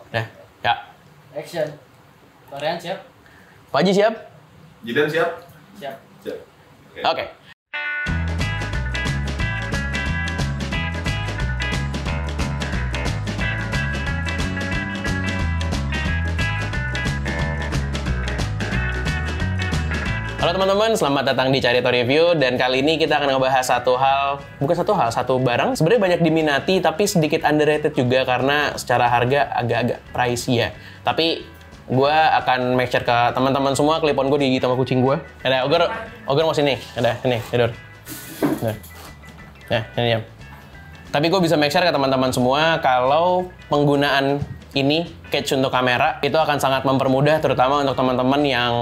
Dah, ya. Action. Korean siap? Pak Haji siap? Jidan siap? Siap. Siap. Oke. Halo teman-teman, selamat datang di Carito Review. Dan kali ini kita akan ngebahas satu barang sebenarnya banyak diminati tapi sedikit underrated juga karena secara harga agak-agak pricey ya. Tapi gue akan make sure ke teman-teman semua clip-on gue digigit sama kucing gue. Ada Ogor mau sini. Ada sini, tidur. Nah, ini diam. Tapi gue bisa make sure ke teman-teman semua kalau penggunaan ini catch untuk kamera itu akan sangat mempermudah terutama untuk teman-teman yang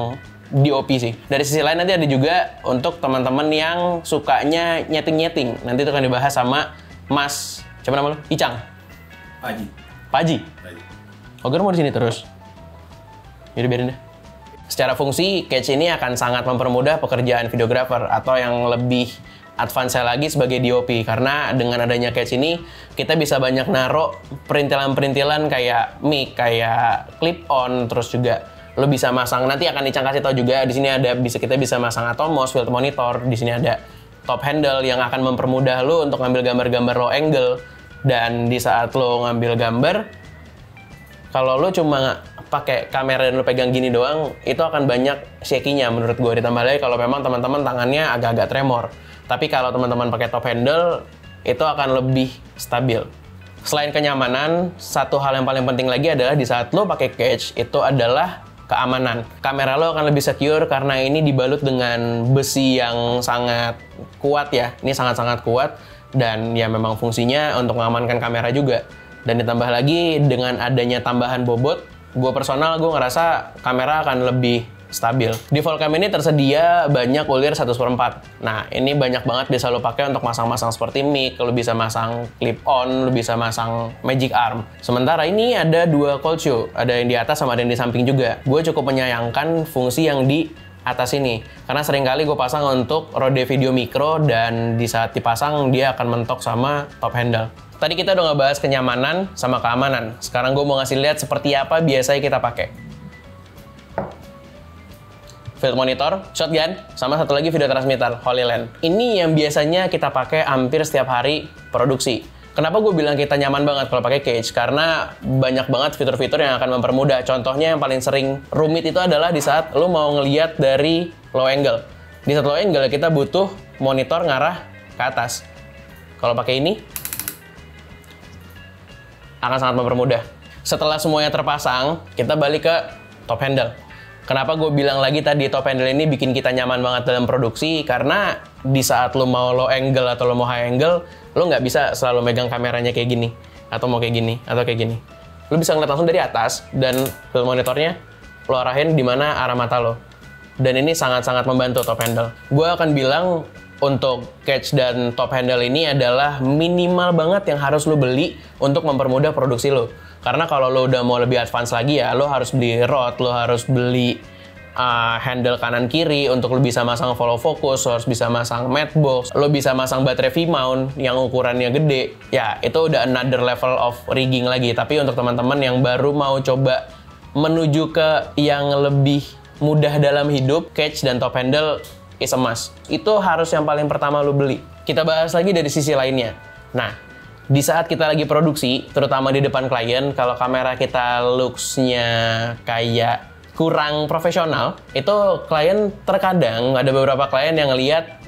DOP sih. Dari sisi lain nanti ada juga untuk teman-teman yang sukanya nyeting-nyeting. Nanti itu akan dibahas sama Mas, siapa nama lu? Icang. Pak Haji. Ogor mau di sini terus. Yaudah biarin deh. Secara fungsi, catch ini akan sangat mempermudah pekerjaan videographer atau yang lebih advance lagi sebagai DOP. Karena dengan adanya catch ini, kita bisa banyak naruh perintilan-perintilan kayak mic, kayak clip-on, terus juga lo bisa masang, nanti akan Icang kasih tau juga, di sini ada kita bisa masang Atomos, field monitor, di sini ada top handle yang akan mempermudah lo untuk ngambil gambar-gambar low angle. Dan di saat lo ngambil gambar, kalau lo cuma pakai kamera dan lo pegang gini doang, itu akan banyak shaky-nya menurut gue. Ditambah lagi kalau memang teman-teman tangannya agak-agak tremor. Tapi kalau teman-teman pakai top handle, itu akan lebih stabil. Selain kenyamanan, satu hal yang paling penting lagi adalah di saat lo pakai catch, itu adalah keamanan. Kamera lo akan lebih secure karena ini dibalut dengan besi yang sangat kuat ya. Ini sangat-sangat kuat dan ya memang fungsinya untuk mengamankan kamera juga. Dan ditambah lagi dengan adanya tambahan bobot, gue personal gue ngerasa kamera akan lebih stabil. Di Volcam ini tersedia banyak ULIR 1/4. Nah, ini banyak banget bisa lo pakai untuk masang-masang seperti mic, lo bisa masang clip-on, lo bisa masang magic arm. Sementara ini ada dua cold shoe, ada yang di atas sama ada yang di samping juga. Gue cukup menyayangkan fungsi yang di atas ini, karena seringkali gue pasang untuk Rode video mikro dan di saat dipasang dia akan mentok sama top handle. Tadi kita udah ngebahas kenyamanan sama keamanan. Sekarang gue mau ngasih lihat seperti apa biasanya kita pakai. Field monitor, shotgun, sama satu lagi video transmitter, HoloLens. Ini yang biasanya kita pakai hampir setiap hari produksi. Kenapa gue bilang kita nyaman banget kalau pakai catch? Karena banyak banget fitur-fitur yang akan mempermudah. Contohnya yang paling sering rumit itu adalah di saat lo mau ngeliat dari low angle. Di saat low angle kita butuh monitor ngarah ke atas. Kalau pakai ini, akan sangat mempermudah. Setelah semuanya terpasang, kita balik ke top handle. Kenapa gue bilang lagi tadi top handle ini bikin kita nyaman banget dalam produksi? Karena di saat lo mau low angle atau lo mau high angle, lo nggak bisa selalu megang kameranya kayak gini, atau mau kayak gini, atau kayak gini. Lo bisa ngeliat langsung dari atas, dan field monitornya lo arahin di mana arah mata lo. Dan ini sangat-sangat membantu top handle. Gue akan bilang untuk catch dan top handle ini adalah minimal banget yang harus lo beli untuk mempermudah produksi lo. Karena kalau lo udah mau lebih advance lagi ya, lo harus beli rod, lo harus beli handle kanan kiri untuk lo bisa masang follow focus, lo harus bisa masang matte box, lo bisa masang baterai V-mount yang ukurannya gede. Ya, itu udah another level of rigging lagi. Tapi untuk teman-teman yang baru mau coba menuju ke yang lebih mudah dalam hidup, catch dan top handle is a must. Itu harus yang paling pertama lo beli. Kita bahas lagi dari sisi lainnya. Nah, di saat kita lagi produksi, terutama di depan klien, kalau kamera kita looks-nya kayak kurang profesional, itu klien terkadang ada beberapa klien yang ngeliat,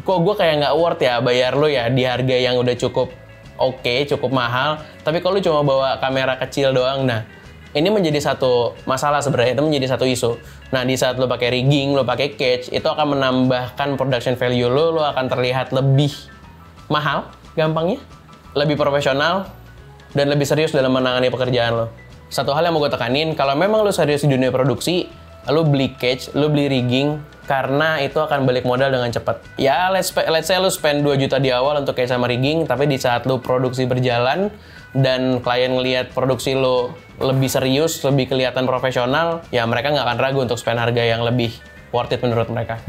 kok gue kayak nggak worth ya bayar lo ya di harga yang udah cukup oke, cukup mahal, tapi kalau lo cuma bawa kamera kecil doang, nah ini menjadi satu masalah sebenarnya, itu menjadi satu isu. Nah, di saat lo pakai rigging, lo pakai catch, itu akan menambahkan production value lo akan terlihat lebih mahal, gampangnya, lebih profesional, dan lebih serius dalam menangani pekerjaan lo. Satu hal yang mau gue tekanin, kalau memang lo serius di dunia produksi, lo beli catch, lo beli rigging, karena itu akan balik modal dengan cepat. Ya, let's say lo spend 2 juta di awal untuk catch sama rigging, tapi di saat lo produksi berjalan, dan klien ngelihat produksi lo lebih serius, lebih kelihatan profesional, ya mereka nggak akan ragu untuk spend harga yang lebih worth it menurut mereka.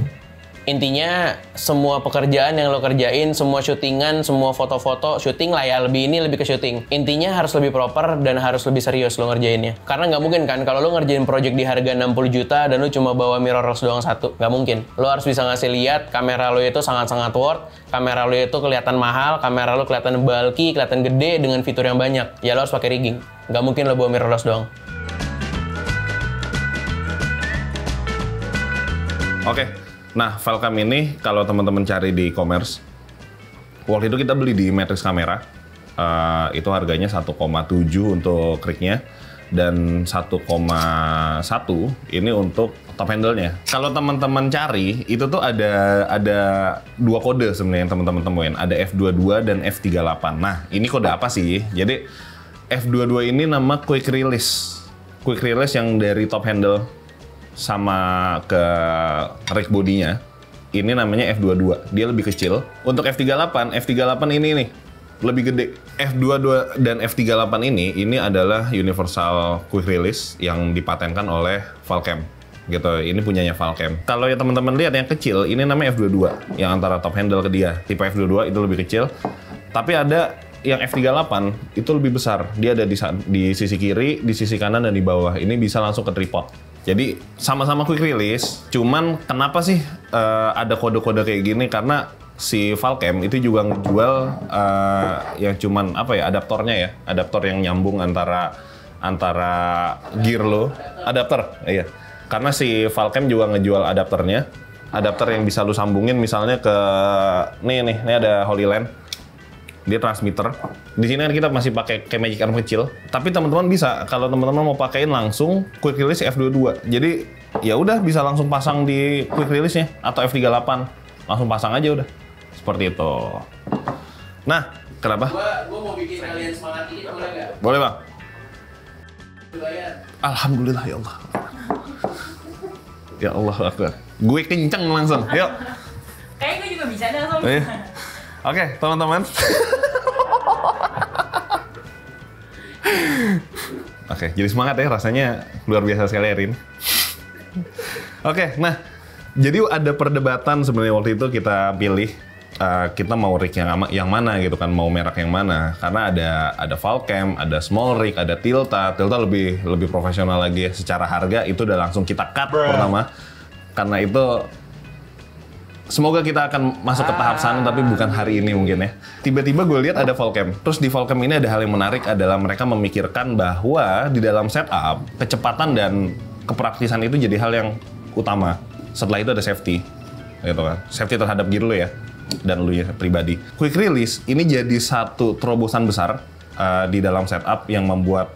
Intinya semua pekerjaan yang lo kerjain, semua syutingan, semua foto-foto, syuting lah ya, lebih ke syuting. Intinya harus lebih proper dan harus lebih serius lo ngerjainnya. Karena nggak mungkin kan kalau lo ngerjain project di harga 60 juta dan lo cuma bawa mirrorless doang satu. Nggak mungkin. Lo harus bisa ngasih lihat kamera lo itu sangat-sangat worth, kamera lo itu kelihatan mahal, kamera lo kelihatan bulky, kelihatan gede dengan fitur yang banyak. Ya lo harus pakai rigging. Nggak mungkin lo bawa mirrorless doang. Oke, nah Valcam ini kalau teman-teman cari di e-commerce, waktu itu kita beli di Matrix Kamera, itu harganya 1,7 untuk rignya dan 1,1 ini untuk top handle-nya. Kalau teman-teman cari, itu tuh ada dua kode sebenarnya yang teman-teman temuin, ada F22 dan F38. Nah, ini kode apa sih? Jadi F22 ini nama quick release yang dari top handle sama ke rig bodinya, ini namanya F22, dia lebih kecil. Untuk F38 ini nih, lebih gede. F22 dan F38 ini adalah universal quick release yang dipatenkan oleh Valcam. Gitu, ini punyanya Valcam. Kalau ya teman-teman lihat yang kecil, ini namanya F22, yang antara top handle ke dia. Tipe F22 itu lebih kecil, tapi ada yang F38 itu lebih besar. Dia ada di sisi kiri, di sisi kanan, dan di bawah. Ini bisa langsung ke tripod. Jadi sama-sama quick release, cuman kenapa sih ada kode-kode kayak gini? Karena si Valcam itu juga ngejual yang cuman apa ya, adaptor yang nyambung antara gear lo, adapter, iya. Karena si Valcam juga ngejual adapter yang bisa lu sambungin misalnya ke nih ada Holyland. Dia transmitter. Di sini kan kita masih pakai kayak Magic Arm kecil, tapi teman-teman bisa kalau teman-teman mau pakein langsung quick release F22. Jadi ya udah bisa langsung pasang di quick release-nya atau F38. Langsung pasang aja udah. Seperti itu. Nah, kenapa? Gua mau bikin kalian semangat dikit, boleh nggak? Boleh, Bang. Bayar. Alhamdulillah ya Allah. Ya Allah Akbar. Gue kenceng langsung. Yuk. Kayaknya gue juga bisa dah langsung. Oke, teman-teman. Oke, jadi semangat ya, rasanya luar biasa sekali Erin. Oke, nah, jadi ada perdebatan sebenarnya waktu itu kita pilih kita mau rig yang mana gitu kan, mau merek yang mana? Karena ada Valcam, ada small rig, ada Tilta lebih profesional lagi secara harga, itu udah langsung kita cut pertama. Karena itu semoga kita akan masuk ke tahap sana, tapi bukan hari ini mungkin ya. Tiba-tiba gue lihat ada Valcam. Terus di Valcam ini ada hal yang menarik adalah mereka memikirkan bahwa di dalam setup, kecepatan dan kepraktisan itu jadi hal yang utama. Setelah itu ada safety, gitu kan. Safety terhadap gear lo ya, dan lu ya pribadi. Quick release ini jadi satu terobosan besar di dalam setup yang membuat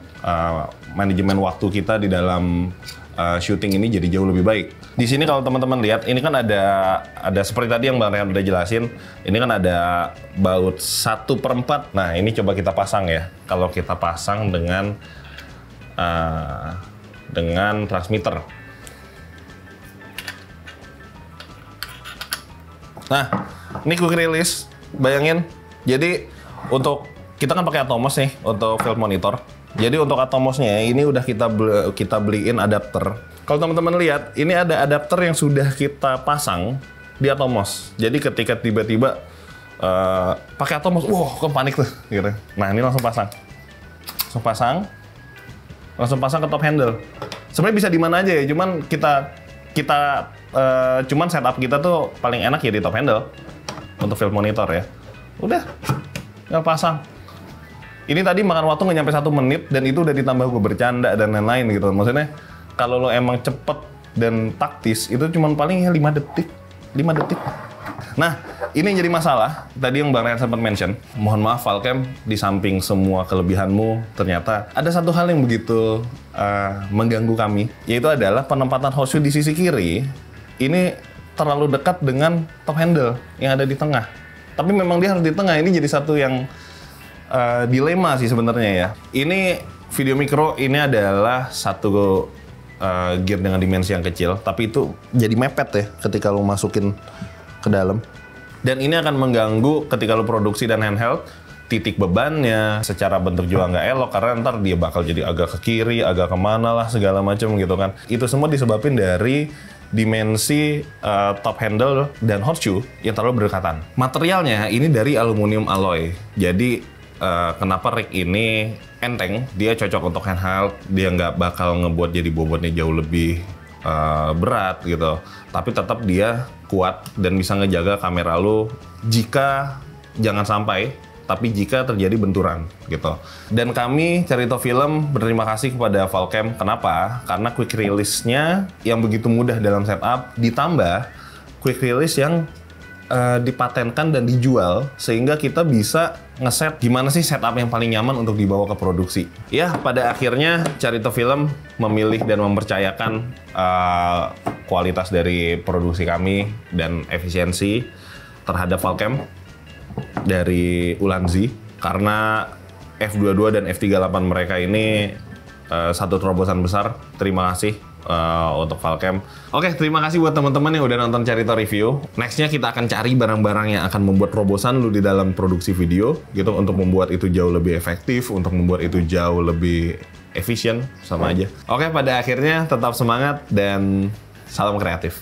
manajemen waktu kita di dalam syuting ini jadi jauh lebih baik. Di sini kalau teman-teman lihat, ini kan ada seperti tadi yang Bang Rehan udah jelasin, ini kan ada baut 1/4. Nah, ini coba kita pasang ya. Kalau kita pasang dengan transmitter. Nah, ini quick release, bayangin. Jadi untuk kita kan pakai Atomos nih untuk field monitor. Jadi untuk Atomosnya ini udah kita beliin adapter. Kalau teman-teman lihat, ini ada adapter yang sudah kita pasang di Atomos. Jadi ketika tiba-tiba pakai Atomos, kan panik tuh, gitu. Nah ini langsung pasang ke top handle. Sebenarnya bisa di mana aja ya, cuman cuman setup kita tuh paling enak ya di top handle untuk field monitor ya. Udah, tinggal pasang. Ini tadi makan waktu nggak nyampe 1 menit dan itu udah ditambah gue bercanda dan lain-lain gitu. Maksudnya kalau lo emang cepet dan taktis itu cuma paling ya 5 detik. Nah, ini yang jadi masalah. Tadi yang Bang Rehan sempat mention, mohon maaf Valcam, di samping semua kelebihanmu, ternyata ada satu hal yang begitu mengganggu kami, yaitu adalah penempatan hose di sisi kiri ini terlalu dekat dengan top handle yang ada di tengah. Tapi memang dia harus di tengah. Ini jadi satu yang dilema sih sebenarnya ya. Ini video mikro ini adalah satu gear dengan dimensi yang kecil, tapi itu jadi mepet ya ketika lo masukin ke dalam. Dan ini akan mengganggu ketika lo produksi dan handheld, titik bebannya secara bentuk juga nggak elok karena ntar dia bakal jadi agak ke kiri, agak kemana lah segala macam gitu kan. Itu semua disebabkan dari dimensi top handle dan horseshoe yang terlalu berdekatan. Materialnya ini dari aluminium alloy. Jadi kenapa rig ini enteng, dia cocok untuk handheld, dia nggak bakal ngebuat jadi bobotnya jauh lebih berat gitu. Tapi tetap dia kuat dan bisa ngejaga kamera lu jika jangan sampai, tapi jika terjadi benturan gitu. Dan kami Cerito Film berterima kasih kepada Valcam. Kenapa? Karena quick release-nya yang begitu mudah dalam setup, ditambah quick release yang dipatenkan dan dijual, sehingga kita bisa ngeset gimana sih setup yang paling nyaman untuk dibawa ke produksi. Ya, pada akhirnya Cerito Film memilih dan mempercayakan kualitas dari produksi kami dan efisiensi terhadap Valcam dari Ulanzi, karena F22 dan F38 mereka ini satu terobosan besar. Terima kasih untuk Valcam. Oke, terima kasih buat teman-teman yang udah nonton Cerito Review. Nextnya kita akan cari barang-barang yang akan membuat terobosan lu di dalam produksi video gitu, untuk membuat itu jauh lebih efektif, untuk membuat itu jauh lebih efisien, sama aja. Oke, pada akhirnya tetap semangat dan salam kreatif.